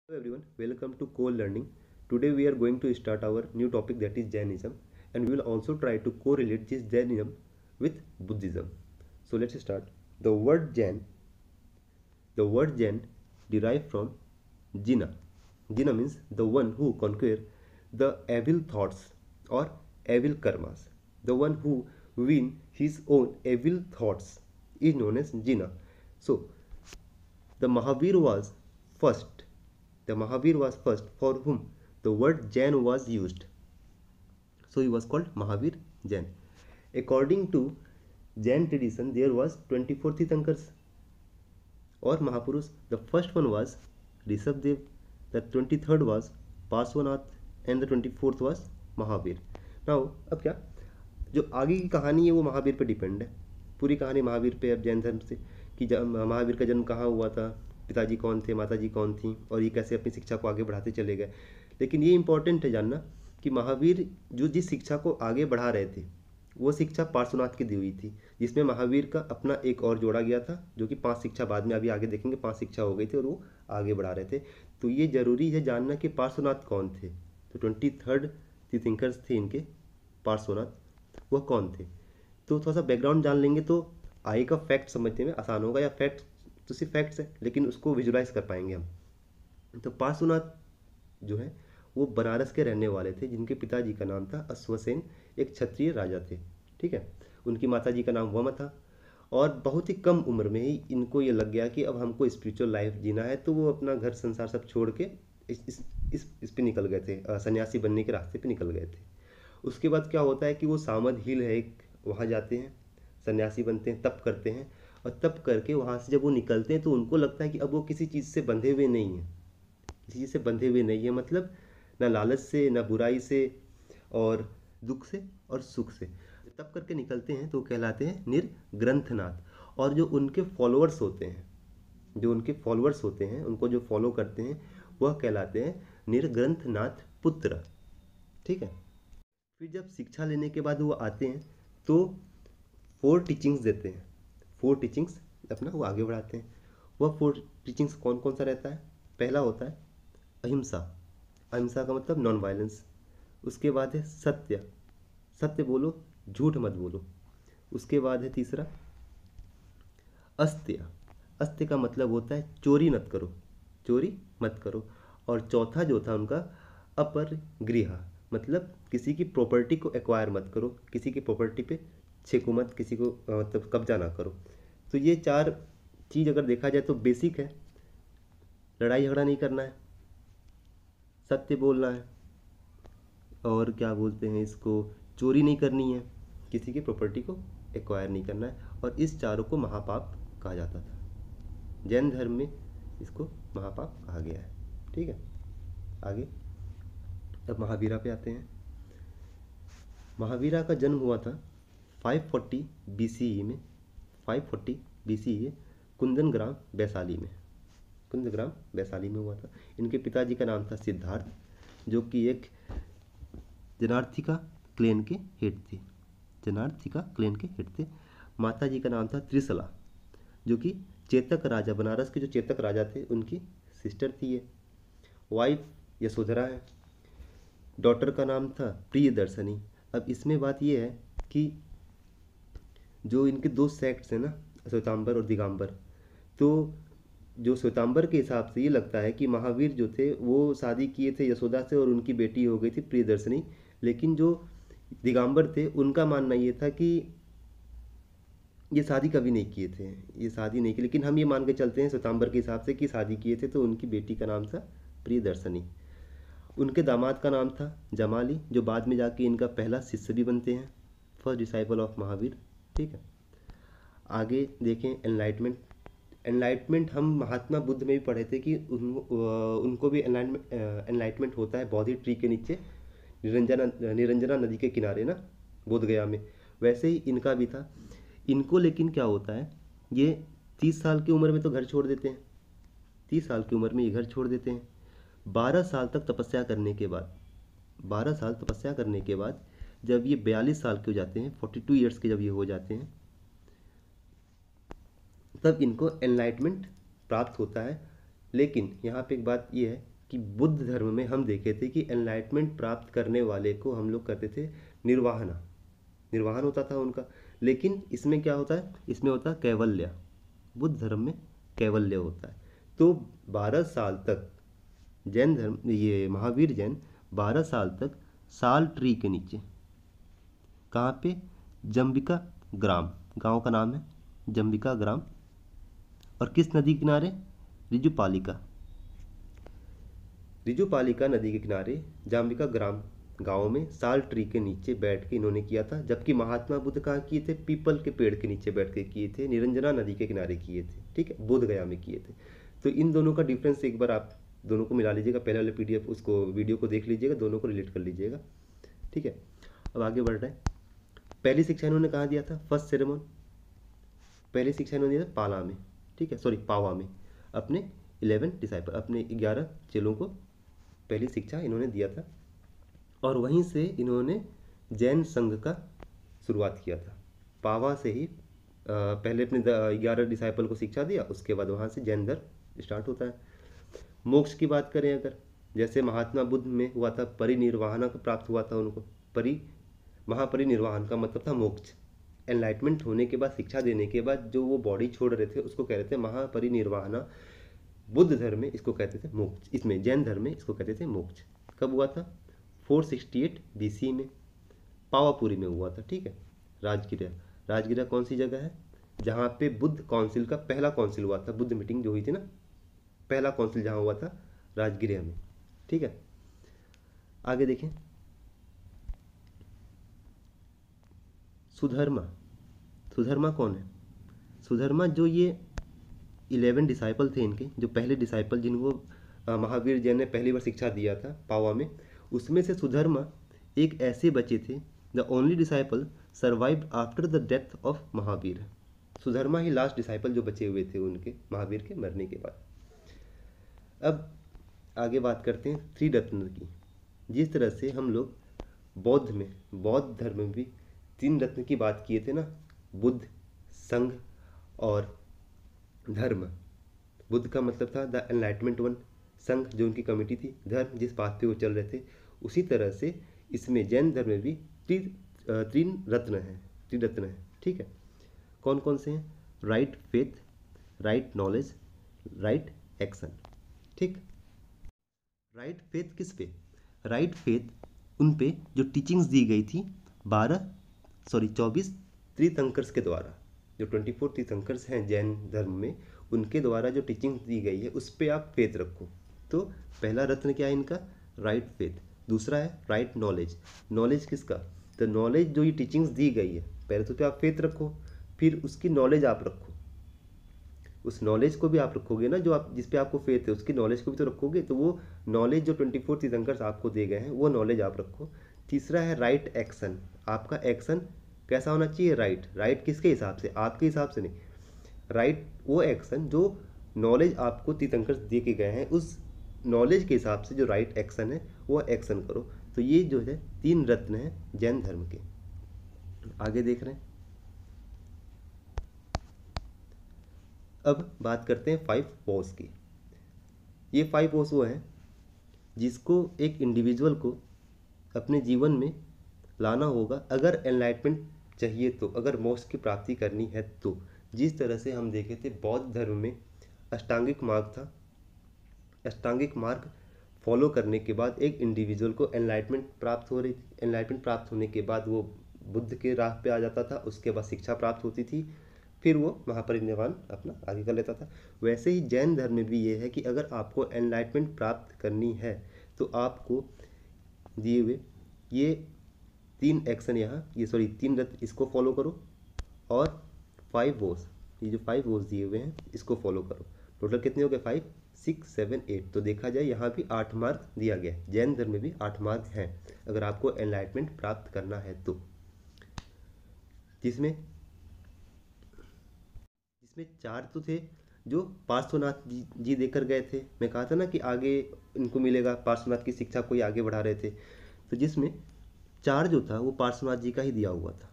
Hello everyone, welcome to Co-Learning. Today we are going to start our new topic, that is Jainism, and we will also try to correlate this Jainism with Buddhism. So let's start. The word Jain derived from Jina. Jina means the one who conquer the evil thoughts or evil karmas. The one who win his own evil thoughts is known as Jina. So the Mahavir was first. The Mahavir was first for whom the word Jain was used. So he was called Mahavir Jain. According to Jain tradition, there was 24 Tirthankars or Mahapurush. The first one was Rishabdev, the 23rd was Parshvanath and the 24th was Mahavir. Now अब क्या जो आगे की कहानी है वो महावीर पे depend है। पूरी कहानी महावीर पे, अब जैन धर्म से कि महावीर का जन्म कहाँ हुआ था, पिताजी कौन थे, माताजी कौन थी, और ये कैसे अपनी शिक्षा को आगे बढ़ाते चले गए। लेकिन ये इंपॉर्टेंट है जानना कि महावीर जो जिस शिक्षा को आगे बढ़ा रहे थे वो शिक्षा पार्श्वनाथ की दी हुई थी, जिसमें महावीर का अपना एक और जोड़ा गया था, जो कि 5 शिक्षा बाद में अभी आगे देखेंगे 5 शिक्षा हो गई थी और वो आगे बढ़ा रहे थे। तो ये जरूरी है जानना कि पार्श्वनाथ कौन थे। तो 23rd तीर्थंकर्स थे इनके पार्श्वनाथ, वह कौन थे। तो थोड़ा सा बैकग्राउंड जान लेंगे तो आगे का फैक्ट समझने में आसान होगा, या फैक्ट तो सिर्फ फैक्ट्स है लेकिन उसको विजुलाइज कर पाएंगे हम। तो पार्श्वनाथ जो है वो बनारस के रहने वाले थे, जिनके पिताजी का नाम था अश्वसेन, एक क्षत्रिय राजा थे। ठीक है, उनकी माताजी का नाम वम था। और बहुत ही कम उम्र में ही इनको ये लग गया कि अब हमको स्पिरिचुअल लाइफ जीना है, तो वो अपना घर संसार सब छोड़ के इस पे निकल गए थे, सन्यासी बनने के रास्ते पे निकल गए थे। उसके बाद क्या होता है कि वो सामद हिल है एक, वहाँ जाते हैं, सन्यासी बनते हैं, तप करते हैं, और तप करके वहाँ से जब वो निकलते हैं तो उनको लगता है कि अब वो किसी चीज़ से बंधे हुए नहीं हैं, किसी चीज़ से बंधे हुए नहीं है, मतलब ना लालच से, ना बुराई से, और दुख से और सुख से। तब करके निकलते हैं तो कहलाते हैं निर्ग्रंथनाथ। और जो उनके फॉलोअर्स होते हैं, उनको जो फॉलो करते हैं वह कहलाते हैं निर्ग्रंथनाथ पुत्र। ठीक है, फिर जब शिक्षा लेने के बाद वो आते हैं तो 4 टीचिंग्स देते हैं, 4 टीचिंग्स अपना वो आगे बढ़ाते हैं। वह 4 टीचिंग्स कौन कौन सा रहता है। पहला होता है अहिंसा। अहिंसा का मतलब नॉन वायलेंस। उसके बाद है सत्य, सत्य बोलो, झूठ मत बोलो। उसके बाद है तीसरा अस्त्य। अस्त्य का मतलब होता है चोरी मत करो, चोरी मत करो। और चौथा जो था उनका अपर गृह, मतलब किसी की प्रॉपर्टी को एक्वायर मत करो, किसी की प्रॉपर्टी पे छेको मत, किसी को मतलब कब्जा ना करो। तो ये 4 चीज़ अगर देखा जाए तो बेसिक है। लड़ाई झगड़ा नहीं करना है, सत्य बोलना है, और क्या बोलते हैं इसको, चोरी नहीं करनी है, किसी की प्रॉपर्टी को एक्वायर नहीं करना है। और इस चारों को महापाप कहा जाता था। जैन धर्म में इसको महापाप कहा गया है। ठीक है, आगे अब महावीरा पे आते हैं। महावीरा का जन्म हुआ था 540 BCE में, 540 BCE कुंदन ग्राम वैशाली में, कुंदग्राम वैशाली में हुआ था। इनके पिताजी का नाम था सिद्धार्थ, जो कि एक जनार्थिका क्लेन के हेड थे, जनार्थिका क्लेन के हेड थे। माता जी का नाम था त्रिशला, जो कि चेतक राजा, बनारस के जो चेतक राजा थे उनकी सिस्टर थी ये। वाइफ यशोधरा है। डॉटर का नाम था प्रियदर्शनी। अब इसमें बात ये है कि जो इनके 2 सेक्ट्स हैं ना, श्वेतांबर और दिगंबर, तो जो श्वेतांबर के हिसाब से ये लगता है कि महावीर जो थे वो शादी किए थे यशोदा से और उनकी बेटी हो गई थी प्रियदर्शनी। लेकिन जो दिगंबर थे उनका मानना ये था कि ये शादी कभी नहीं किए थे, ये शादी नहीं की। लेकिन हम ये मान के चलते हैं श्वेतांबर के हिसाब से कि शादी किए थे, तो उनकी बेटी का नाम था प्रियदर्शनी। उनके दामाद का नाम था जमाली, जो बाद में जाके इनका पहला शिष्य भी बनते हैं, फर्स्ट डिसाइपल ऑफ महावीर। ठीक है, आगे देखें एनलाइटमेंट। एनलाइटमेंट हम महात्मा बुद्ध में भी पढ़े थे कि उनको भी एनलाइटमेंट होता है बौद्धि ट्री के नीचे, निरंजना नदी के किनारे ना, बोध गया में। वैसे ही इनका भी था। इनको लेकिन क्या होता है, ये 30 साल की उम्र में तो घर छोड़ देते हैं, 30 साल की उम्र में ये घर छोड़ देते हैं। 12 साल तक तपस्या करने के बाद, 12 साल तपस्या करने के बाद जब ये 42 साल के हो जाते हैं, 42 ईयर्स के जब ये हो जाते हैं, तब इनको एनलाइटमेंट प्राप्त होता है। लेकिन यहाँ पे एक बात ये है कि बुद्ध धर्म में हम देखे थे कि एनलाइटमेंट प्राप्त करने वाले को हम लोग कहते थे निर्वाहना, निर्वाहन होता था उनका। लेकिन इसमें क्या होता है, इसमें होता है कैवल्य, बुद्ध धर्म में कैवल्य होता है। तो 12 साल तक जैन धर्म, ये महावीर जैन 12 साल तक साल ट्री के नीचे, कहाँ पे, जंबिका ग्राम, गांव का नाम है जंबिका ग्राम, और किस नदी के किनारे, रिजुपालिका, रिजुपालिका नदी के किनारे जाम्बिका ग्राम गांव में साल ट्री के नीचे बैठ के इन्होंने किया था। जबकि महात्मा बुद्ध कहाँ किए थे, पीपल के पेड़ के नीचे बैठ के किए थे, निरंजना नदी के किनारे किए थे, ठीक है, बोध गया में किए थे। तो इन दोनों का डिफरेंस एक बार आप दोनों को मिला लीजिएगा, पहले वाले PDF उसको वीडियो को देख लीजिएगा, दोनों को रिलेट कर लीजिएगा, ठीक है। अब आगे बढ़ रहे हैं। पहली शिक्षा इन्होंने कहाँ दिया था, फर्स्ट सेरेमन, पहली शिक्षा इन्होंने दिया था पाला में, ठीक है, सॉरी पावा में, अपने 11 डिसाइपल, अपने 11 चेलों को पहली शिक्षा इन्होंने दिया था। और वहीं से इन्होंने जैन संघ का शुरुआत किया था, पावा से ही पहले अपने 11 डिसाइपल को शिक्षा दिया, उसके बाद वहाँ से जैन धर्म स्टार्ट होता है। मोक्ष की बात करें अगर, जैसे महात्मा बुद्ध में हुआ था परिनिर्वाण का प्राप्त हुआ था उनको, महापरिनिर्वाण का मतलब था मोक्ष, एनलाइटमेंट होने के बाद, शिक्षा देने के बाद जो वो बॉडी छोड़ रहे थे उसको कह रहे थे महापरिनिर्वाण। बुद्ध धर्म में इसको कहते थे मोक्ष, इसमें जैन धर्म में इसको कहते थे मोक्ष। कब हुआ था, 468 BC में पावापुरी में हुआ था, ठीक है। राजगिरा, राजगिरा कौन सी जगह है, जहाँ पे बुद्ध काउंसिल का पहला काउंसिल हुआ था, बुद्ध मीटिंग जो हुई थी ना, पहला काउंसिल जहाँ हुआ था राजगिरा में, ठीक है। आगे देखें, सुधर्मा, सुधर्मा कौन है, सुधर्मा जो ये 11 डिसाइपल थे इनके, जो पहले डिसाइपल जिनको महावीर जैन ने पहली बार शिक्षा दिया था पावा में, उसमें से सुधर्मा एक ऐसे बचे थे, the only disciple survived after the death of Mahavir. Sudharma he last disciple जो बचे हुए थे उनके, महावीर के मरने के बाद। अब आगे बात करते हैं त्रिरत्न की। जिस तरह से हम लोग बौद्ध में, बौद्ध धर्म में भी 3 रत्न की बात किए थे ना, बुद्ध, संघ और धर्म। बुद्ध का मतलब था द एनलाइटमेंट वन, संघ जो उनकी कमिटी थी, धर्म जिस बात पे वो चल रहे थे। उसी तरह से इसमें जैन धर्म में भी 3 रत्न हैं, त्रिरत्न हैं, ठीक है। कौन कौन से हैं, right faith, right knowledge, right action, ठीक। राइट फेथ किस पे, राइट फेथ उन पे जो टीचिंग्स दी गई थी 24 तीर्थंकर्स के द्वारा, जो 24 तीर्थंकर्स हैं जैन धर्म में, उनके द्वारा जो टीचिंग्स दी गई है उस पे आप फेथ रखो। तो पहला रत्न क्या है इनका, राइट फेथ। दूसरा है राइट नॉलेज, नॉलेज किसका, तो नॉलेज जो ये टीचिंग्स दी गई है, पहले तो आप फेथ रखो, फिर उसकी नॉलेज आप रखो, उस नॉलेज को भी आप रखोगे ना, जो आप जिस पे आपको फेथ है उसकी नॉलेज को भी तो रखोगे। तो वो नॉलेज जो 24 तीर्थंकर्स आपको दे गए हैं वो नॉलेज आप रखो। तीसरा है राइट एक्शन, आपका एक्शन कैसा होना चाहिए, राइट, राइट किसके हिसाब से, आपके हिसाब से नहीं, राइट वो एक्शन जो नॉलेज आपको तीर्थंकर्स दे के गए हैं, उस नॉलेज के हिसाब से जो राइट एक्शन है वो एक्शन करो। तो ये जो है 3 रत्न हैं जैन धर्म के। आगे देख रहे हैं, अब बात करते हैं 5 वॉस की। ये 5 वॉस वो हैं जिसको एक इंडिविजुअल को अपने जीवन में लाना होगा अगर एनलाइटमेंट चाहिए तो, अगर मोक्ष की प्राप्ति करनी है तो। जिस तरह से हम देखे थे बौद्ध धर्म में अष्टांगिक मार्ग था, अष्टांगिक मार्ग फॉलो करने के बाद एक इंडिविजुअल को एनलाइटमेंट प्राप्त हो रही थी, एनलाइटमेंट प्राप्त होने के बाद वो बुद्ध के राह पे आ जाता था, उसके बाद शिक्षा प्राप्त होती थी, फिर वो महापरिनिर्वाण अपना आगे कर लेता था। वैसे ही जैन धर्म में भी ये है कि अगर आपको एनलाइटमेंट प्राप्त करनी है तो आपको दिए हुए ये 3 एक्शन यहाँ, ये सॉरी 3 रत्न इसको फॉलो करो, और 5 वॉस, ये जो 5 वॉस दिए हुए हैं इसको फॉलो करो। टोटल कितने हो गए, 5, 6, 7, 8। तो देखा जाए यहाँ भी 8 मार्ग दिया गया है, जैन धर्म में भी 8 मार्ग हैं अगर आपको एनलाइटमेंट प्राप्त करना है तो। जिसमें 4 तो थे जो पार्श्वनाथ जी देकर गए थे, मैं कहा था ना कि आगे इनको मिलेगा, पार्श्वनाथ की शिक्षा कोई आगे बढ़ा रहे थे। तो जिसमें 4 जो था वो पार्श्वनाथ जी का ही दिया हुआ था,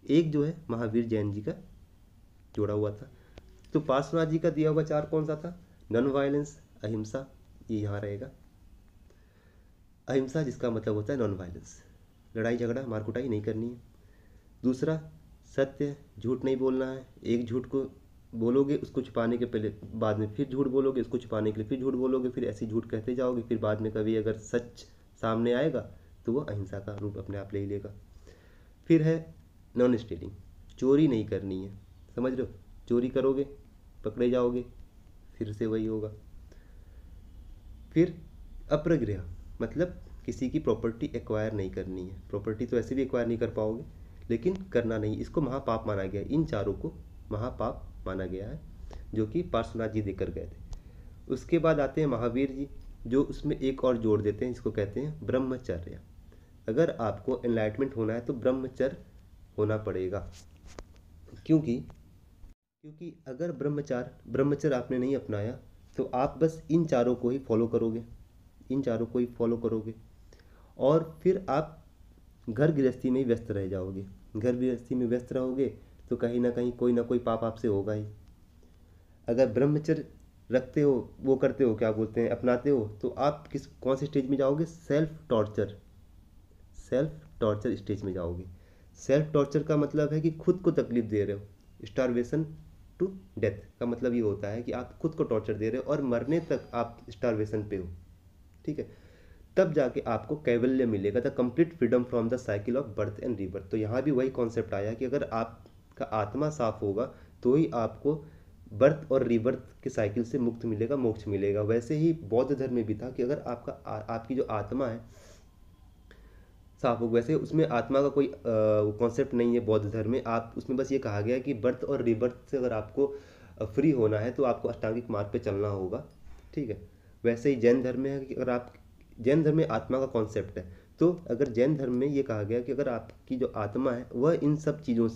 एक जो है महावीर जैन जी का जोड़ा हुआ था। तो पार्श्वनाथ जी का दिया हुआ 4 कौन सा था, नॉन वायलेंस, अहिंसा, ये यहाँ रहेगा। अहिंसा जिसका मतलब होता है नॉन वायलेंस, लड़ाई झगड़ा मार कुटाई नहीं करनी है। दूसरा सत्य, झूठ नहीं बोलना है। एक झूठ को बोलोगे उसको छुपाने के पहले बाद में फिर झूठ बोलोगे, उसको छुपाने के लिए फिर झूठ बोलोगे, फिर ऐसे झूठ कहते जाओगे, फिर बाद में कभी अगर सच सामने आएगा तो वो अहिंसा का रूप अपने आप ले ही लेगा। फिर है नॉन स्टीलिंग, चोरी नहीं करनी है, समझ रहे हो, चोरी करोगे पकड़े जाओगे, फिर से वही होगा। फिर अपरगृह मतलब किसी की प्रॉपर्टी एक्वायर नहीं करनी है, प्रॉपर्टी तो ऐसे भी एक्वायर नहीं कर पाओगे लेकिन करना नहीं, इसको महापाप माना गया है। इन चारों को महापाप माना गया है जो कि पार्श्वनाथ जी देकर गए थे। उसके बाद आते हैं महावीर जी, जो उसमें एक और जोड़ देते हैं, जिसको कहते हैं ब्रह्मचर्य। अगर आपको एनलाइटमेंट होना है तो ब्रह्मचर्य होना पड़ेगा, क्योंकि अगर ब्रह्मचर्य आपने नहीं अपनाया तो आप बस इन चारों को ही फॉलो करोगे, इन चारों को ही फॉलो करोगे और फिर आप घर गृहस्थी में ही व्यस्त रह जाओगे। घर गृहस्थी में व्यस्त रहोगे तो कहीं ना कहीं कोई ना कोई पाप आपसे होगा ही। अगर ब्रह्मचर्य रखते हो, वो करते हो, क्या बोलते हैं, अपनाते हो, तो आप कौन से स्टेज में जाओगे, सेल्फ टॉर्चर स्टेज में जाओगे। सेल्फ टॉर्चर का मतलब है कि खुद को तकलीफ दे रहे हो। स्टारवेशन टू डेथ का मतलब ये होता है कि आप खुद को टॉर्चर दे रहे हो और मरने तक आप स्टारवेशन पे हो, ठीक है। तब जाके आपको कैवल्य मिलेगा, the complete freedom from the cycle of birth and rebirth. तो यहाँ भी वही कॉन्सेप्ट आया कि अगर आपका आत्मा साफ होगा तो ही आपको बर्थ और रीबर्थ के साइकिल से मुक्त मिलेगा, मोक्ष मिलेगा। वैसे ही बौद्ध धर्म में भी था कि अगर आपकी जो आत्मा है साफ हो, वैसे उसमें आत्मा का कोई कॉन्सेप्ट नहीं है बौद्ध धर्म में। आप उसमें बस ये कहा गया है कि बर्थ और रीबर्थ से अगर आपको फ्री होना है तो आपको अष्टांगिक मार्ग पे चलना होगा, ठीक है। वैसे ही जैन धर्म में है कि अगर आप, जैन धर्म में आत्मा का कॉन्सेप्ट है, तो अगर जैन धर्म में ये कहा गया कि अगर आपकी जो आत्मा है वह इन सब चीज़ों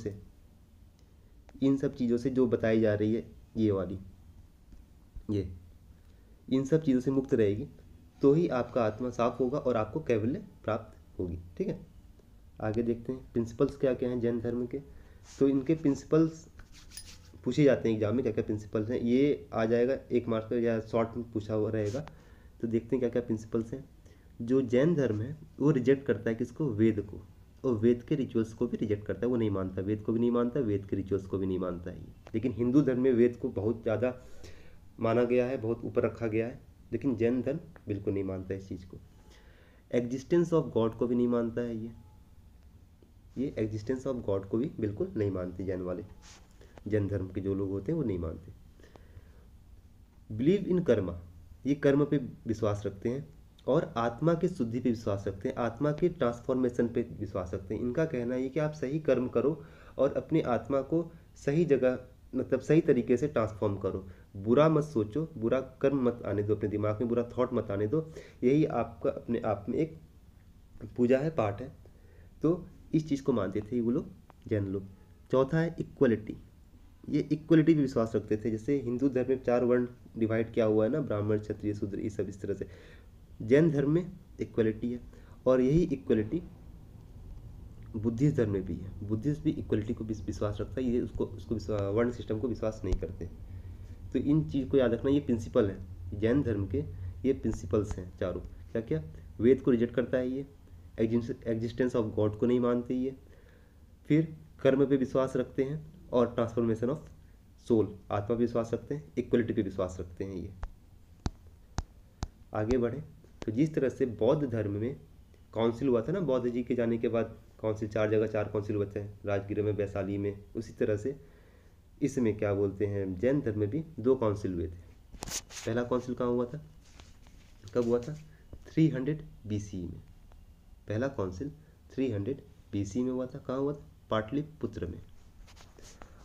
से जो बताई जा रही है, ये वाली, ये इन सब चीज़ों से मुक्त रहेगी तो ही आपका आत्मा साफ होगा और आपको कैवल्य प्राप्त होगी, ठीक है। आगे देखते हैं प्रिंसिपल्स क्या क्या हैं जैन धर्म के। तो इनके प्रिंसिपल्स पूछे जाते हैं एग्जाम में, क्या क्या प्रिंसिपल्स हैं, ये आ जाएगा एक मार्क्स का या शॉर्ट में पूछा हुआ रहेगा। तो देखते हैं क्या क्या प्रिंसिपल्स हैं। जो जैन धर्म है वो रिजेक्ट करता है किसको, वेद को, और वेद के रिचुअल्स को भी रिजेक्ट करता है, वो नहीं मानता, वेद को भी नहीं मानता, वेद के रिचुअल्स को भी नहीं मानता है ये। लेकिन हिंदू धर्म में वेद को बहुत ज़्यादा माना गया है, बहुत ऊपर रखा गया है, लेकिन जैन धर्म बिल्कुल नहीं मानता इस चीज़ को। एग्जिस्टेंस ऑफ गॉड को भी नहीं मानता है ये एग्जिस्टेंस ऑफ गॉड को भी बिल्कुल नहीं मानते जैन वाले, जैन धर्म के जो लोग होते हैं वो नहीं मानते। बिलीव इन कर्मा, ये कर्म पे विश्वास रखते हैं और आत्मा की शुद्धि पे विश्वास रखते हैं, आत्मा के ट्रांसफॉर्मेशन पे विश्वास रखते हैं। इनका कहना है कि आप सही कर्म करो और अपनी आत्मा को सही जगह, मतलब सही तरीके से ट्रांसफॉर्म करो, बुरा मत सोचो, बुरा कर्म मत आने दो, अपने दिमाग में बुरा थॉट मत आने दो। यही आपका अपने आप में एक पूजा है, पाठ है। तो इस चीज़ को मानते थे वो लोग, जैन लोग। चौथा है इक्वलिटी, ये इक्वलिटी पे विश्वास रखते थे। जैसे हिंदू धर्म में 4 वर्ण डिवाइड किया हुआ है ना, ब्राह्मण क्षत्रिय शूद्र, ये सब इस तरह से, जैन धर्म में इक्वलिटी है। और यही इक्वलिटी बुद्धिस्ट धर्म में भी है। बुद्धिस्ट भी इक्वलिटी को विश्वास रखता है, ये उसको वर्ण सिस्टम को विश्वास नहीं करते। तो इन चीज़ को याद रखना, ये प्रिंसिपल है जैन धर्म के, ये प्रिंसिपल्स हैं चारों। क्या क्या, वेद को रिजेक्ट करता है ये, एग्जिस्टेंस ऑफ गॉड को नहीं मानते ये, फिर कर्म पे विश्वास रखते हैं और ट्रांसफॉर्मेशन ऑफ सोल, आत्मा पे विश्वास रखते हैं, इक्वलिटी पे विश्वास रखते हैं ये। आगे बढ़े तो जिस तरह से बौद्ध धर्म में काउंसिल हुआ था ना, बौद्ध जी के जाने के बाद काउंसिल, 4 जगह 4 काउंसिल हुए थे, राजगीर में, वैशाली में, उसी तरह से इसमें क्या बोलते हैं, जैन धर्म में भी 2 काउंसिल हुए थे। पहला काउंसिल कहाँ हुआ था, कब हुआ था, 300 BC में। पहला काउंसिल 300 BC में हुआ था। कहाँ हुआ था, पाटलिपुत्र में।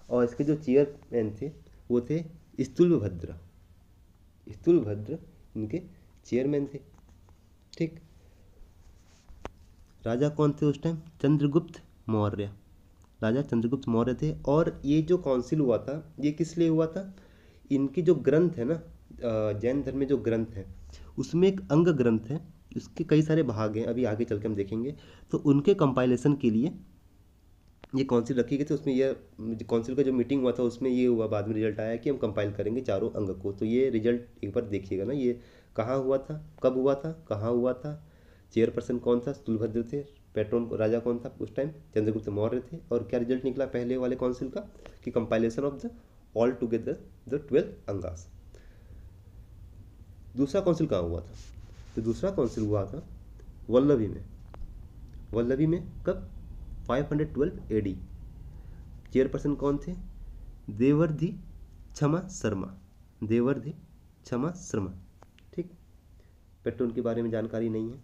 और इसके जो चेयरमैन थे वो थे स्थूलभद्र इनके चेयरमैन थे, ठीक। राजा कौन थे उस टाइम, चंद्रगुप्त मौर्य, राजा चंद्रगुप्त मौर्य थे। और ये जो काउंसिल हुआ था ये किस लिए हुआ था, इनके जो ग्रंथ है ना, जैन धर्म में जो ग्रंथ है उसमें एक अंग ग्रंथ है, उसके कई सारे भाग हैं, अभी आगे चल के हम देखेंगे। तो उनके कंपाइलेशन के लिए ये काउंसिल रखी गई थी। उसमें यह काउंसिल का जो मीटिंग हुआ था उसमें ये हुआ, बाद में रिजल्ट आया कि हम कंपाइल करेंगे चारों अंग को। तो ये रिजल्ट एक बार देखिएगा ना, ये कहाँ हुआ था, कब हुआ था, कहाँ हुआ था, चेयरपर्सन कौन था, स्थूलभद्र थे, पैट्रोन राजा कौन था उस टाइम, चंद्रगुप्त मौर्य थे, और क्या रिजल्ट निकला पहले वाले काउंसिल का कि compilation of the all together the 12 angas. दूसरा काउंसिल कहाँ हुआ था, तो दूसरा काउंसिल हुआ था वल्लभी में। वल्लभी में कब, 512 AD। चेयरपर्सन कौन थे, देवर्धि क्षमा शर्मा, देवर्धि क्षमा शर्मा। ठीक, पेट्रोन के बारे में जानकारी नहीं है।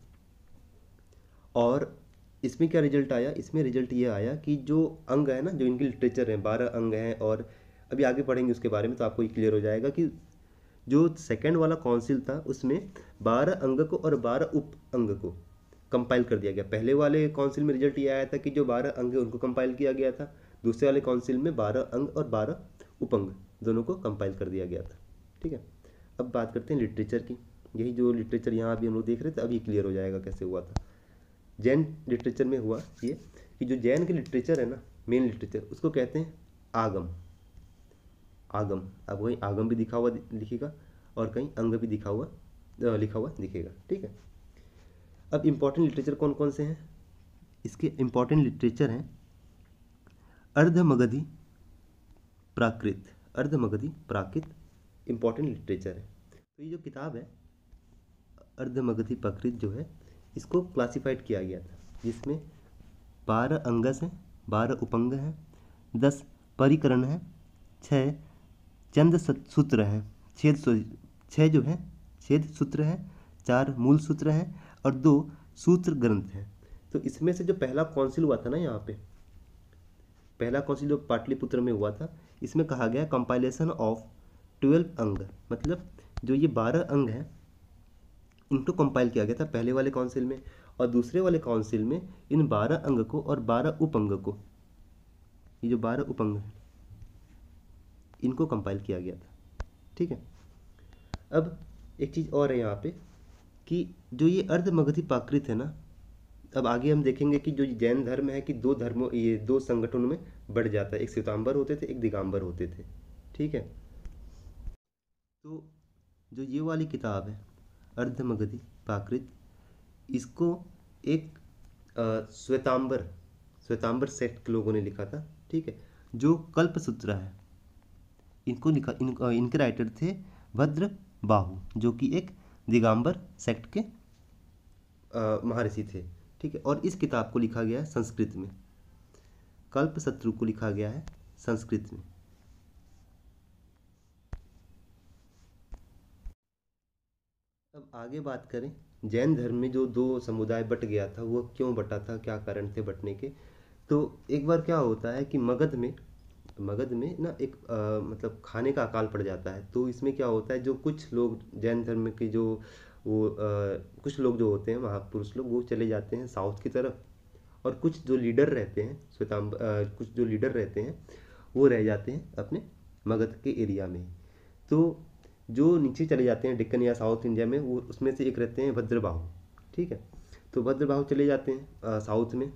और इसमें क्या रिजल्ट आया, इसमें रिजल्ट ये आया कि जो अंग है ना, जो इनकी लिटरेचर है, 12 अंग हैं, और अभी आगे पढ़ेंगे उसके बारे में तो आपको ये क्लियर हो जाएगा कि जो सेकंड वाला काउंसिल था उसमें 12 अंग को और 12 उप अंग को कंपाइल कर दिया गया। पहले वाले काउंसिल में रिजल्ट ये आया था कि जो 12 अंग है उनको कंपाइल किया गया था, दूसरे वाले काउंसिल में 12 अंग और 12 उपअंग दोनों को कंपाइल कर दिया गया था। ठीक है, अब बात करते हैं लिटरेचर की। यही जो लिटरेचर यहाँ अभी हम लोग देख रहे थे, अभी क्लियर हो जाएगा कैसे हुआ था। जैन लिटरेचर में हुआ ये कि जो जैन के लिटरेचर है ना, मेन लिटरेचर, उसको कहते हैं आगम। आगम, अब वही आगम भी दिखा हुआ लिखेगा और कहीं अंग भी लिखा हुआ दिखेगा। ठीक है, अब इम्पॉर्टेंट लिटरेचर कौन कौन से हैं, इसके इम्पॉर्टेंट लिटरेचर हैं अर्धमगधी प्राकृत। अर्धमगधी प्राकृत इम्पॉर्टेंट लिटरेचर है। तो ये जो किताब है अर्धमगधी प्राकृत जो है, इसको क्लासिफाइड किया गया था, जिसमें 12 अंगस हैं, 12 उपंग हैं, 10 परिकरण हैं, 6 चंद सूत्र हैं, 6 जो है छेद सूत्र हैं, 4 मूल सूत्र हैं और 2 सूत्र ग्रंथ हैं। तो इसमें से जो पहला काउंसिल हुआ था ना, यहाँ पे पहला काउंसिल जो पाटलिपुत्र में हुआ था, इसमें कहा गया कंपाइलेशन ऑफ 12 अंग, मतलब जो ये 12 अंग हैं इनको कंपाइल किया गया था पहले वाले काउंसिल में, और दूसरे वाले काउंसिल में इन 12 अंग को और 12 उपअंग को, ये जो 12 उपअंग हैं इनको कंपाइल किया गया था। ठीक है, अब एक चीज़ और है यहाँ पे कि जो ये अर्धमगधी प्राकृत है ना, अब आगे हम देखेंगे कि जो जैन धर्म है कि दो धर्मों, ये 2 संगठनों में बढ़ जाता है, एक श्वेतांबर होते थे, एक दिगंबर होते थे। ठीक है, तो जो ये वाली किताब है अर्धमगधी प्राकृत, इसको एक श्वेतांबर सेक्ट के लोगों ने लिखा था। ठीक है, जो कल्पसूत्र है इनको लिखा, इनके राइटर थे भद्र बाहु, जो कि एक दिगंबर सेक्ट के महर्षि थे। ठीक है, और इस किताब को लिखा गया है संस्कृत में, कल्पसूत्र को लिखा गया है संस्कृत में। अब आगे बात करें, जैन धर्म में जो 2 समुदाय बट गया था, वो क्यों बटा था, क्या कारण थे बटने के। तो एक बार क्या होता है कि मगध में ना एक मतलब खाने का अकाल पड़ जाता है। तो इसमें क्या होता है, जो कुछ लोग जैन धर्म के जो वो कुछ लोग जो होते हैं महापुरुष लोग, वो चले जाते हैं साउथ की तरफ, और कुछ जो लीडर रहते हैं कुछ जो लीडर रहते हैं वो रह जाते हैं अपने मगध के एरिया में। तो जो नीचे चले जाते हैं डेक्कन या साउथ इंडिया में, वो उसमें से एक रहते हैं भद्रबाहु। ठीक है, तो भद्रबाहु चले जाते हैं साउथ में।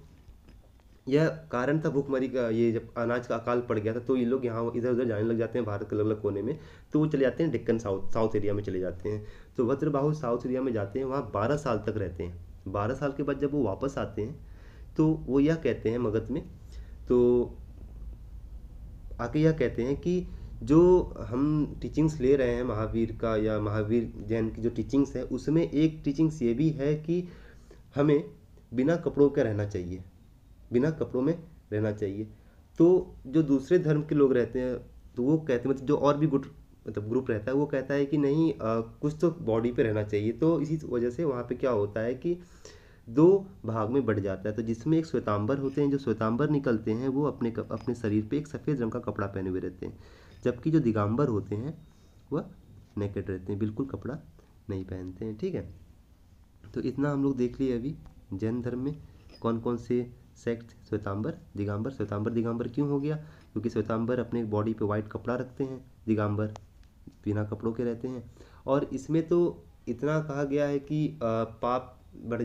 यह कारण था भूखमरी का, ये जब अनाज का अकाल पड़ गया था तो ये लोग यहाँ इधर उधर जाने लग जाते हैं भारत के अलग अलग कोने में। तो वो चले जाते हैं डेक्कन साउथ एरिया में चले जाते हैं। तो भद्रबाहु साउथ एरिया में जाते हैं, वहाँ 12 साल तक रहते हैं। 12 साल के बाद जब वो वापस आते हैं तो वो यह कहते हैं मगध में, तो आके यह कहते हैं कि जो हम टीचिंग्स ले रहे हैं महावीर का या महावीर जैन की जो टीचिंग्स है, उसमें एक टीचिंग्स ये भी है कि हमें बिना कपड़ों के रहना चाहिए, बिना कपड़ों में रहना चाहिए। तो जो दूसरे धर्म के लोग रहते हैं तो वो कहते हैं, मतलब जो और भी ग्रुप रहता है वो कहता है कि नहीं, कुछ तो बॉडी पे रहना चाहिए। तो इसी वजह से वहाँ पे क्या होता है कि 2 भाग में बढ़ जाता है। तो जिसमें एक श्वेतांबर होते हैं, जो श्वेतांबर निकलते हैं वो अपने शरीर पे एक सफ़ेद रंग का कपड़ा पहने हुए रहते हैं, जबकि जो दिगंबर होते हैं वह नेकेड रहते हैं, बिल्कुल कपड़ा नहीं पहनते हैं। ठीक है, तो इतना हम लोग देख लिए अभी जैन धर्म में कौन कौन से सेक्ट, श्वेतांबर दिगंबर। श्वेतांबर दिगंबर क्यों हो गया, क्योंकि श्वेतांबर अपने बॉडी पे वाइट कपड़ा रखते हैं, दिगंबर बिना कपड़ों के रहते हैं। और इसमें तो इतना कहा गया है कि पाप बढ़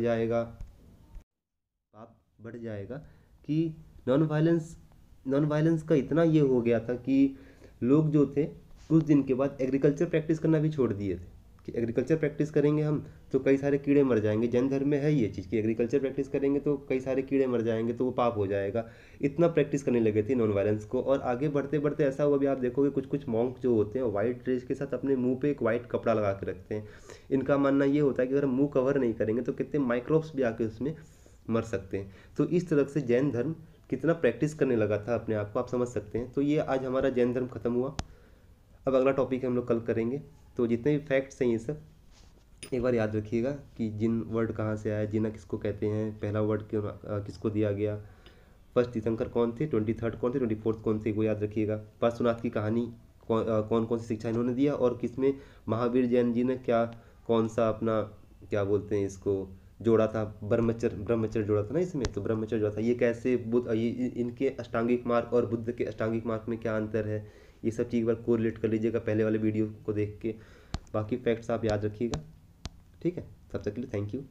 जाएगा कि नॉन वायलेंस का इतना ये हो गया था कि लोग जो थे कुछ दिन के बाद एग्रीकल्चर प्रैक्टिस करना भी छोड़ दिए थे। कि एग्रीकल्चर प्रैक्टिस करेंगे हम तो कई सारे कीड़े मर जाएंगे। जैन धर्म में है ये चीज़ कि एग्रीकल्चर प्रैक्टिस करेंगे तो कई सारे कीड़े मर जाएंगे, तो वो पाप हो जाएगा। इतना प्रैक्टिस करने लगे थे नॉन वायलेंस को, और आगे बढ़ते बढ़ते ऐसा हुआ, अभी आप देखोगे कुछ कुछ मॉन्क जो होते हैं वाइट ड्रेस के साथ अपने मुंह पे एक वाइट कपड़ा लगा के रखते हैं। इनका मानना ये होता है कि अगर हम मुंह कवर नहीं करेंगे तो कितने माइक्रोब्स भी आके उसमें मर सकते हैं। तो इस तरह से जैन धर्म कितना प्रैक्टिस करने लगा था अपने आप को, आप समझ सकते हैं। तो ये आज हमारा जैन धर्म खत्म हुआ। अब अगला टॉपिक हम लोग कल करेंगे। तो जितने भी फैक्ट्स हैं ये सब एक बार याद रखिएगा कि जिन वर्ड कहाँ से आया, जिना किसको कहते हैं, पहला वर्ड क्यों किसको दिया गया, फर्स्ट तीर्थंकर कौन थे, 23rd कौन थे, 24th कौन थे, वो याद रखिएगा। पार्श्वनाथ की कहानी कौन कौन सी शिक्षा इन्होंने दिया, और किसमें महावीर जैन जी ने क्या कौन सा अपना क्या बोलते हैं इसको जोड़ा था, ब्रह्मचर्य जोड़ा था ना इसमें, तो ब्रह्मचर्य जोड़ा था। ये कैसे बुद्ध इनके अष्टांगिक मार्ग और बुद्ध के अष्टांगिक मार्ग में क्या अंतर है, ये सब चीज़ एक बार कोरिलेट कर लीजिएगा पहले वाले वीडियो को देख के। बाकी फैक्ट्स आप याद रखिएगा, ठीक है। तब तक के लिए थैंक यू।